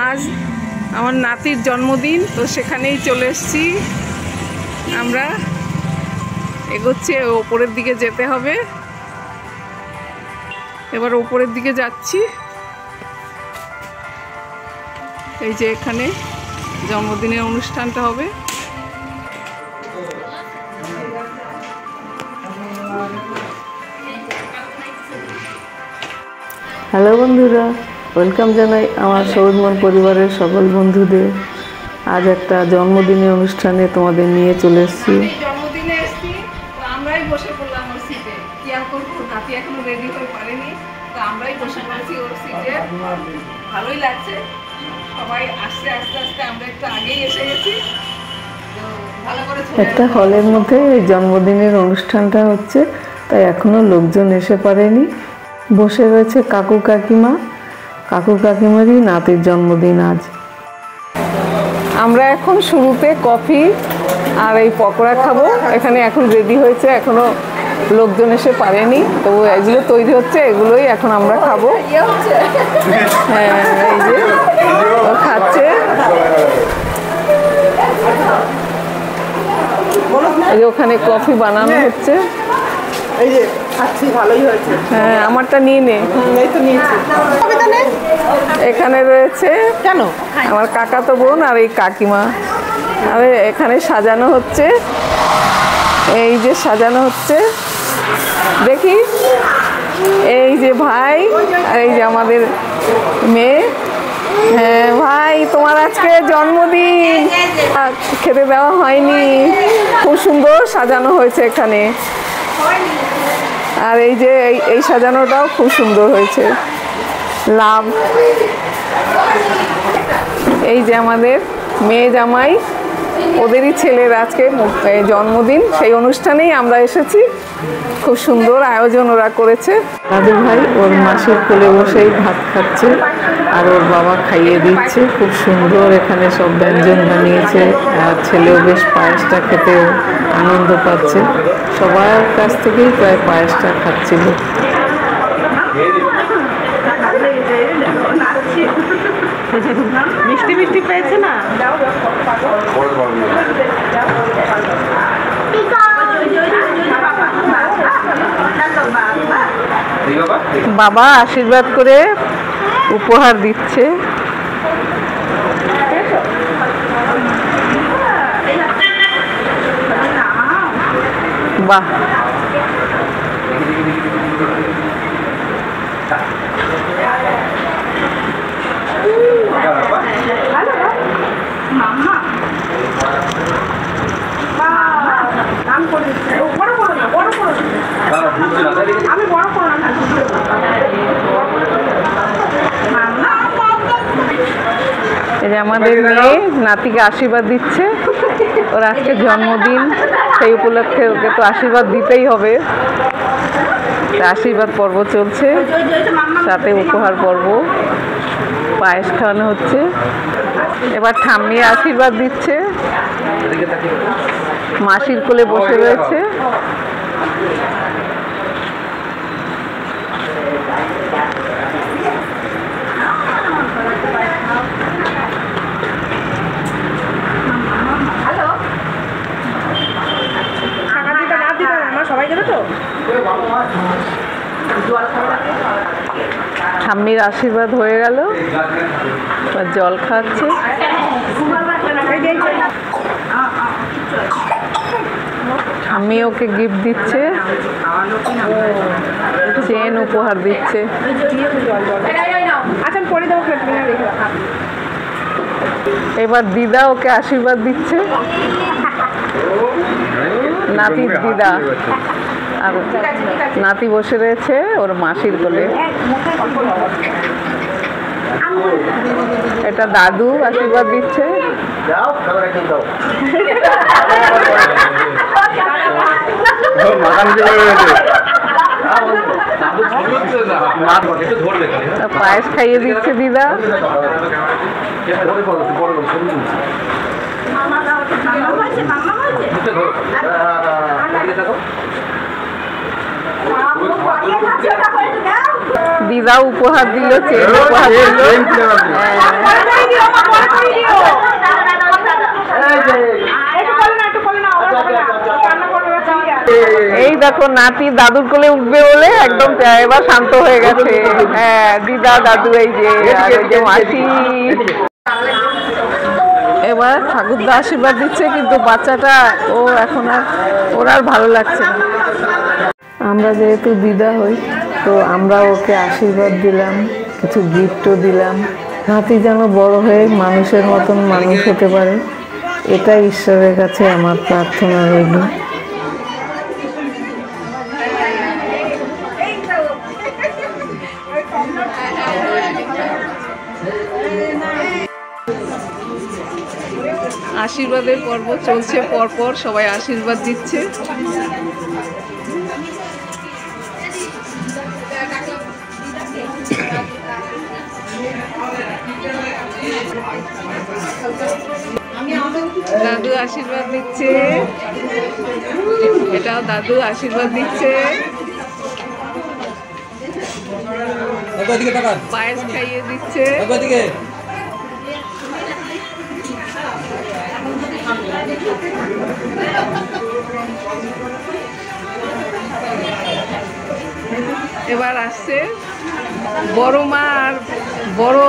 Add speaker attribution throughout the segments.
Speaker 1: আজ আমার নাতির জন্মদিন, তো সেখানেই চলে এসেছি আমরা। এগোচ্ছে, ওপরের দিকে যেতে হবে। এবার ওপরের দিকে যাচ্ছি। এই যে এখানে জন্মদিনের অনুষ্ঠানটা হবে।
Speaker 2: হ্যালো বন্ধুরা, ওয়েলকাম জানাই আমার সৌরমন পরিবারের সকল বন্ধুদের। আজ একটা জন্মদিনের অনুষ্ঠানে তোমাদের নিয়ে চলে এসেছি।
Speaker 1: জন্মদিনে এসেছি, তো আমরাই বসে পড়লাম ওর সিটে। কি আর করবো, নাতি এখনো রেডি হয়ে পারেনি, তো আমরাই বসে পড়েছি ওর সিটে। ভালোই লাগছে, সবাই আসতে আস্তে আস্তে আমরা একটু আগেই এসে গেছি।
Speaker 2: একটা হলের মধ্যে এই জন্মদিনের অনুষ্ঠানটা হচ্ছে, তাই এখনো লোকজন এসে পারেনি। বসে রয়েছে কাকু কাকিমা। কাকু কাকিমারই নাতির জন্মদিন আজ।
Speaker 1: আমরা এখন শুরুতে কফি আর এই পকোড়া খাবো। এখানে এখন রেডি হয়েছে, এখনো লোকজন এসে পারেনি, তো এগুলো তৈরি হচ্ছে, এগুলোই এখন আমরা খাবো। হ্যাঁ, এই যে ও খাচ্ছে। এই যে ওখানে কফি বানানো হচ্ছে।
Speaker 3: এই যে খাচ্ছি, ভালোই হয়েছে।
Speaker 1: হ্যাঁ, আমারটা নিয়ে নে।
Speaker 3: এই তো নিয়েছি।
Speaker 1: এখানে রয়েছে
Speaker 3: কেন
Speaker 1: আমার কাকাতো বোন আর এই কাকিমা। আর এখানে সাজানো হচ্ছে, এই যে সাজানো হচ্ছে, দেখি। এই যে ভাই আর এই যে আমাদের মেয়ে। হ্যাঁ ভাই, তোমার আজকে জন্মদিন, খেতে দেওয়া হয়নি। খুব সুন্দর সাজানো হয়েছে এখানে। আর এই যে এই সাজানোটাও খুব সুন্দর হয়েছে। লাভ। এই যে আমাদের মেয়ে জামাই, ওদেরই ছেলের আজকে জন্মদিন, সেই অনুষ্ঠানেই আমরা এসেছি। খুব সুন্দর আয়োজন ওরা করেছে।
Speaker 2: দাদু ভাই ওর মাসির কোলে বসেই ভাত খাচ্ছে, আর ওর বাবা খাইয়ে দিচ্ছে। খুব সুন্দর এখানে সব ব্যঞ্জন বানিয়েছে, আর ছেলেও বেশ পায়েসটা খেতে আনন্দ পাচ্ছে। সবার কাছ থেকেই প্রায় পায়েসটা খাচ্ছিল।
Speaker 3: মিষ্টি মিষ্টি পেয়েছে না?
Speaker 1: বাবা আশীর্বাদ করে উপহার দিচ্ছে। বাহ, এই যে আমাদের মেয়ে নাতিকে আশীর্বাদ দিচ্ছে। ওর আজকে জন্মদিন, সেই উপলক্ষে ওকে তো আশীর্বাদ দিতেই হবে। আশীর্বাদ পর্ব চলছে, সাথে উপহার পর্ব। পায়েস খাওয়ানো হচ্ছে। এবার ঠাম্মি আশীর্বাদ দিচ্ছে, মাসির কোলে বসে রয়েছে।
Speaker 3: সবাই যাবে তো?
Speaker 1: ঠাম্মির আশীর্বাদ হয়ে গেল, জল খাচ্ছে। ঠাম্মি ওকে গিফট দিচ্ছে, চেন উপহার দিচ্ছে। এবার দিদা ওকে আশীর্বাদ দিচ্ছে, নাতির দিদা। আর নাতি বসে রয়েছে ওর মাসির কোলে। এটা দাদু আশীর্বাদ দিচ্ছে। পায়েস খাইয়ে দিচ্ছে দিদা। দিদা উপহার দিল, চেন উপহার দিল। এই দেখো নাতি দাদুর কোলে উঠবে বলে একদম এবার শান্ত হয়ে গেছে। হ্যাঁ দিদা দাদু এই যে আর এই যে মাসি। এবার ঠাকুরদা আশীর্বাদ দিচ্ছে, কিন্তু বাচ্চাটা ও এখন আর ওর আর ভালো লাগছে না।
Speaker 2: আমরা যেহেতু দিদা হই তো আমরা ওকে আশীর্বাদ দিলাম, কিছু গিফটও দিলাম। নাতি যেন বড় হয়ে মানুষের মতন মানুষ হতে পারে, এটাই ঈশ্বরের কাছে আমার প্রার্থনা রইল।
Speaker 1: আশীর্বাদের পর্ব চলছে, পরপর সবাই আশীর্বাদ দিচ্ছে। দাদু আশীর্বাদ দিচ্ছে, এটাও দাদু আশীর্বাদ দিচ্ছে। পায়েস খাইয়ে দিচ্ছে। এবার আসছে বড় মা আর বড়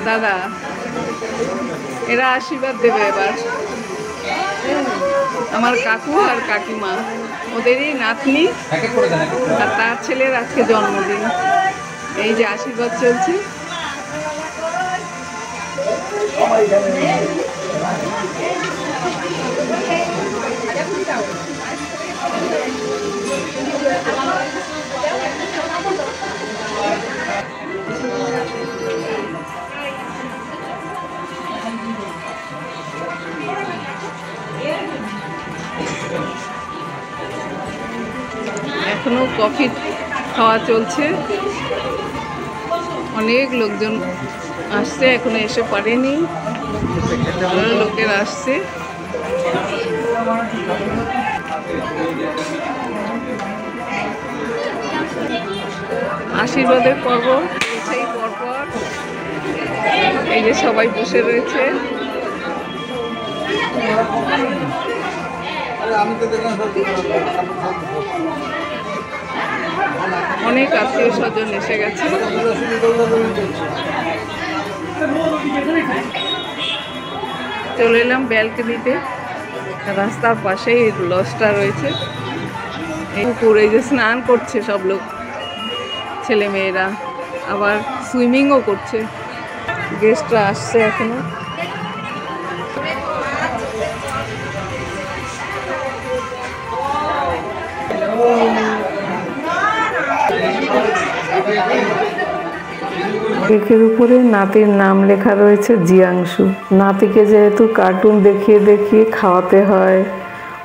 Speaker 1: দাদা, এরা আশীর্বাদ দেবে এবার। আমার কাকু আর কাকিমা, ওদেরই নাতনি আর তার ছেলের আজকে জন্মদিন। এই যে আশীর্বাদ চলছে। এখনো কফি খাওয়া চলছে, অনেক লোকজন আসছে, এখনো এসে পারেনি, লোকেরা আসছে। আশীর্বাদের পর্ব সেই পরপর এই যে সবাই বসে রয়েছে। অনেক আত্মীয় স্বজন এসে গেছে। চলে এলাম ব্যালকনিতে, রাস্তার পাশেই লজটা রয়েছে। পুকুরে যে স্নান করছে সব লোক, ছেলে মেয়েরা, আবার সুইমিংও করছে। গেস্টরা আসছে এখনো।
Speaker 2: কেকের উপরে নাতির নাম লেখা রয়েছে জিয়াংশু। নাতিকে যেহেতু কার্টুন দেখিয়ে দেখিয়ে খাওয়াতে হয়,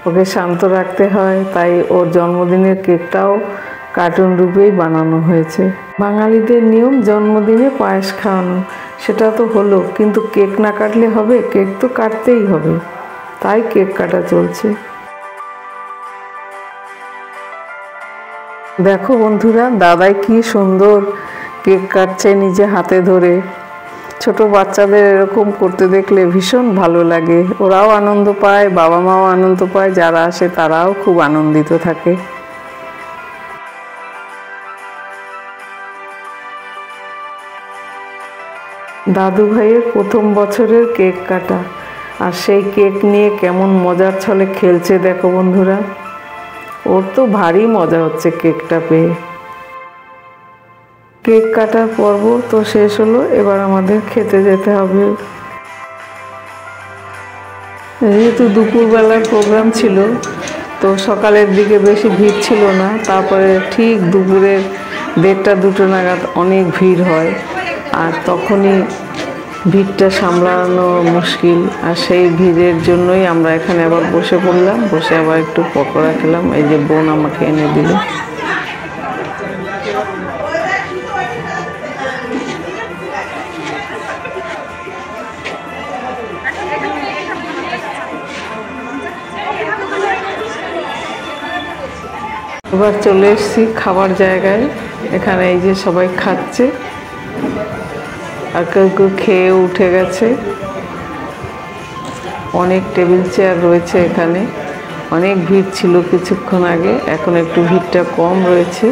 Speaker 2: ওকে শান্ত রাখতে হয়, তাই ওর জন্মদিনের কেকটাও কার্টুন রূপেই বানানো হয়েছে। বাঙালিদের নিয়ম জন্মদিনে পায়েস খাওয়ানো, সেটা তো হলো, কিন্তু কেক না কাটলে হবে? কেক তো কাটতেই হবে, তাই কেক কাটা চলছে। দেখো বন্ধুরা, দাদাই কি সুন্দর কেক কাটছে নিজে হাতে ধরে। ছোট বাচ্চাদের এরকম করতে দেখলে ভীষণ ভালো লাগে, ওরাও আনন্দ পায়, বাবা মাও আনন্দ পায়, যারা আসে তারাও খুব আনন্দিত থাকে। দাদু ভাইয়ের প্রথম বছরের কেক কাটা, আর সেই কেক নিয়ে কেমন মজার ছলে খেলছে দেখো বন্ধুরা। ওর তো ভারী মজা হচ্ছে কেকটা পেয়ে। কেক কাটার পর্ব তো শেষ হলো, এবার আমাদের খেতে যেতে হবে। যেহেতু দুপুরবেলার প্রোগ্রাম ছিল, তো সকালের দিকে বেশি ভিড় ছিল না, তারপরে ঠিক দুপুরের 1:30-2 নাগাদ অনেক ভিড় হয়, আর তখনই ভিড়টা সামলানো মুশকিল। আর সেই ভিড়ের জন্যই আমরা এখানে আবার বসে পড়লাম, বসে আবার একটু পকোড়া খেলাম। এই যে বোন আমাকে এনে দিল। এবার চলে এসেছি খাবার জায়গায়, এখানে এই যে সবাই খাচ্ছে, আর আর কেউ কেউ খেয়ে উঠে গেছে। অনেক টেবিল চেয়ার রয়েছে এখানে, অনেক ভিড় ছিল কিছুক্ষণ আগে, এখন একটু ভিড়টা কম রয়েছে।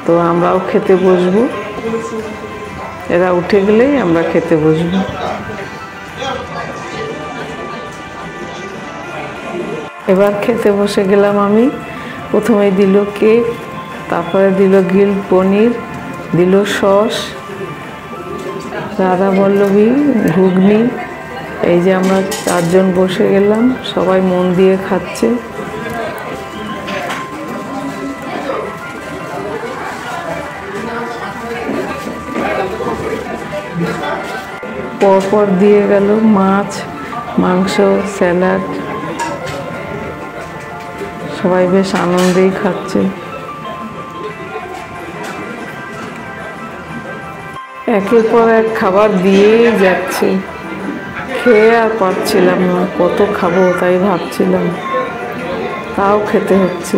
Speaker 2: তো আমরাও খেতে বসবো, এরা উঠে গেলেই আমরা খেতে বসবো। এবার খেতে বসে গেলাম আমি। প্রথমে দিল কেক, তারপরে দিল গ্রিলড পনির, দিল সস, রাধা বল্লভী, ঘুগনি। এই যে আমরা 4 জন বসে গেলাম, সবাই মন দিয়ে খাচ্ছে। পরপর দিয়ে গেল মাছ, মাংস, স্যালাড। সবাই বেশ আনন্দেই খাচ্ছে। একের পর এক খাবার দিয়েই যাচ্ছে, খেয়ে আর পারছিলাম না, কত খাবো তাই ভাবছিলাম, তাও খেতে হচ্ছে।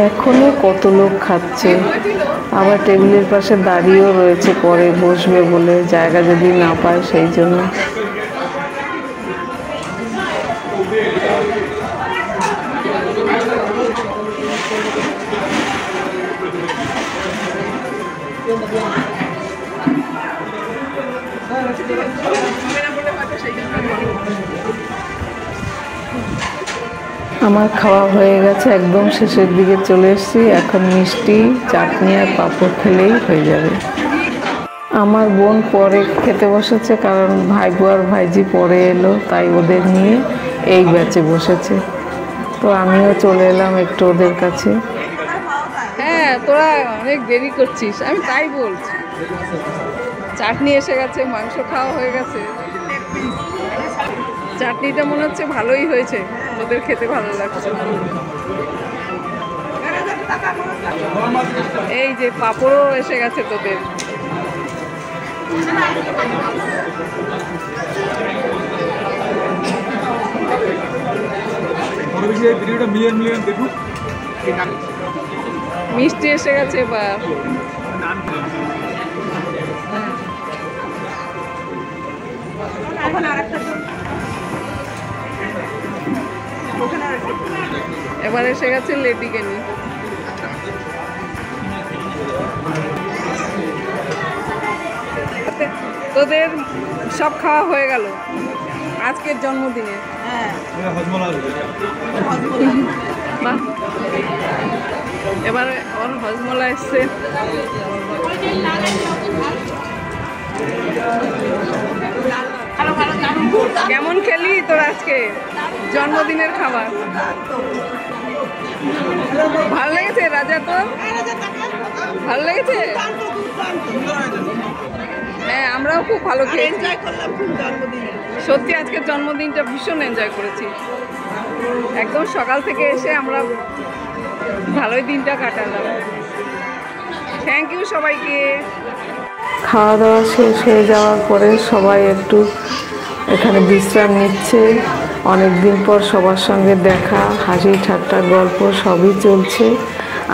Speaker 2: এখনো কত লোক খাচ্ছে, আবার টেবিলের পাশে দাঁড়িয়েও রয়েছে, পরে বসবে বলে, জায়গা যদি না পায় সেই জন্য। আমার খাওয়া হয়ে গেছে, একদম শেষের দিকে চলে এসেছি। এখন মিষ্টি, চাটনি আর পাঁপড় খেলেই হয়ে যাবে। আমার বোন পরে খেতে বসেছে, কারণ ভাইবো আর ভাইজি পরে এলো, তাই ওদের নিয়ে এই ব্যাচে বসেছে। তো আমিও চলে এলাম একটু ওদের কাছে।
Speaker 1: হ্যাঁ, তোরা অনেক দেরি করছিস, আমি তাই বলছি। চাটনি এসে গেছে, মাংস খাওয়া হয়ে গেছে। চাটনিটা মনে হচ্ছে ভালোই হয়েছে, তোদের খেতে ভালো লাগছে। এই যে পাঁপড়ও এসে গেছে তোদের। মিষ্টি এসে গেছে এবার। এবার এসে গেছে লেডিকেনি। তোদের সব খাওয়া হয়ে গেল আজকের জন্মদিনে। বাহ, এবারে ওর হজমলা এসছে। কেমন খেলি তোর আজকে জন্মদিনের খাবার? ভালো লেগেছে রাজা? তো ভালো লেগেছে? হ্যাঁ, আমরাও খুব ভালো খেয়েছি। সত্যি আজকের জন্মদিনটা ভীষণ এনজয় করেছি। একদম সকাল থেকে এসে আমরা ভালোই দিনটা কাটালাম। থ্যাংক ইউ সবাইকে।
Speaker 2: খাওয়া দাওয়া শেষ হয়ে যাওয়ার পরে সবাই একটু এখানে বিশ্রাম নিচ্ছে। অনেক দিন পর সবার সঙ্গে দেখা, হাসি ঠাট্টা গল্প সবই চলছে।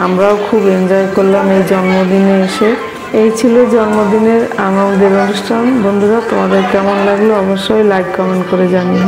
Speaker 2: আমরাও খুব এনজয় করলাম এই জন্মদিনে এসে। এই ছিল জন্মদিনের আনন্দের অনুষ্ঠান। বন্ধুরা, তোমাদের কেমন লাগলো অবশ্যই লাইক কমেন্ট করে জানিও।